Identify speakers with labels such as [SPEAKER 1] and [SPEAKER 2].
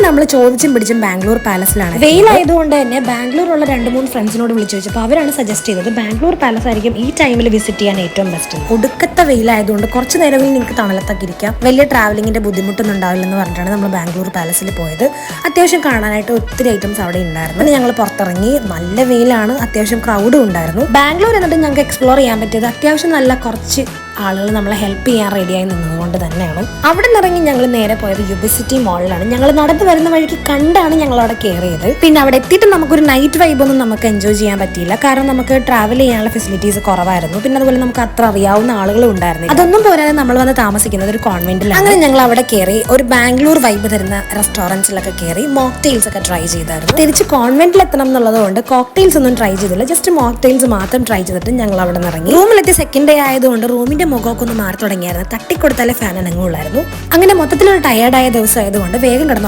[SPEAKER 1] നമ്മൾ ചോദിച്ചും പിടിച്ചും ബാംഗ്ലൂർ പാലസിലാണ്. വെയിലായതുകൊണ്ട് തന്നെ ബാംഗ്ലൂരുള്ള 2-3 ഫ്രണ്ട്സിനോട് വിളിച്ചു ചോദിച്ചപ്പോൾ അവരാണ് സജസ്റ്റ് ചെയ്തത് ബാംഗ്ലൂർ പാലസ് ആയിരിക്കും ഈ ടൈമിൽ വിസിറ്റ് ചെയ്യാൻ ഏറ്റവും ബെസ്റ്റ്. ഒടുക്കത്തെ വെയിലായതുകൊണ്ട് കുറച്ച് നേരങ്ങളിൽ നിങ്ങൾക്ക് തണലത്തൊക്കെ ഇരിക്കാം, വലിയ ട്രാവലിങ്ങിന്റെ ബുദ്ധിമുട്ടൊന്നും ഉണ്ടാവില്ലെന്ന് പറഞ്ഞിട്ടാണ് നമ്മൾ ബാംഗ്ലൂർ പാലസിൽ പോയത്. അത്യാവശ്യം കാണാനായിട്ട് ഒത്തിരി ഐറ്റംസ് അവിടെ ഉണ്ടായിരുന്നു. ഞങ്ങൾ പുറത്തിറങ്ങി, നല്ല വെയിലാണ്, അത്യാവശ്യം ക്രൗഡും ഉണ്ടായിരുന്നു. ബാംഗ്ലൂർ എന്നിട്ട് ഞങ്ങൾക്ക് എക്സ്പ്ലോർ ചെയ്യാൻ പറ്റിയത് അത്യാവശ്യം നല്ല കുറച്ച് ആളുകൾ നമ്മളെ ഹെൽപ്പ് ചെയ്യാൻ റെഡിയായി നിന്നതുകൊണ്ട് തന്നെയാണ്. അവിടെ നിന്നിറങ്ങി ഞങ്ങൾ നേരെ പോയത് യുബിസിറ്റി മോളിലാണ്. ഞങ്ങൾ നടന്നു വരുന്ന വഴിക്ക് കണ്ടാണ് ഞങ്ങൾ അവിടെ കയറിയത്. പിന്നെ അവിടെ എത്തിയിട്ട് നമുക്കൊരു നൈറ്റ് വൈബ് ഒന്നും നമുക്ക് എൻജോയ് ചെയ്യാൻ പറ്റിയില്ല, കാരണം നമുക്ക് ട്രാവൽ ചെയ്യാനുള്ള ഫെസിലിറ്റീസ് കുറവായിരുന്നു. പിന്നെ അതുപോലെ നമുക്ക് അത്ര അറിയാവുന്ന ആളുകളും ഉണ്ടായിരുന്നു. അതൊന്നും പോരാതെ നമ്മൾ വന്ന് താമസിക്കുന്നത് ഒരു കോൺവെന്റിലാണ്. അങ്ങനെ ഞങ്ങൾ അവിടെ കയറി ഒരു ബാംഗ്ലൂർ വൈബ് തരുന്ന റെസ്റ്റോറൻറ്റ്സിലൊക്കെ കയറി മോക്ടെയിൽസ് ഒക്കെ ട്രൈ ചെയ്തായിരുന്നു. തിരിച്ച് കോൺവെന്റിൽ എത്തണം എന്നുള്ളത് കൊണ്ട് കോക്ടെയിൽസ് ഒന്നും ട്രൈ ചെയ്തില്ല, ജസ്റ്റ് മോക്ടെയിൽസ് മാത്രം ട്രൈ ചെയ്തിട്ട് ഞങ്ങൾ അവിടെ നിന്ന് ഇറങ്ങി. റൂമിലെത്തി സെക്കൻഡ് ഡേ ആയതുകൊണ്ട് റൂമിന്റെ മുഖമൊക്കെ ഒന്ന് മാറി തുടങ്ങിയായിരുന്നു. തട്ടിക്കൊടുത്താലേ ഫാൻ അനങ്ങുള്ളായിരുന്നു. അങ്ങനെ മൊത്തത്തിലൊരു ടയേർഡായ ദിവസം ആയതുകൊണ്ട് വേഗം കിടന്നു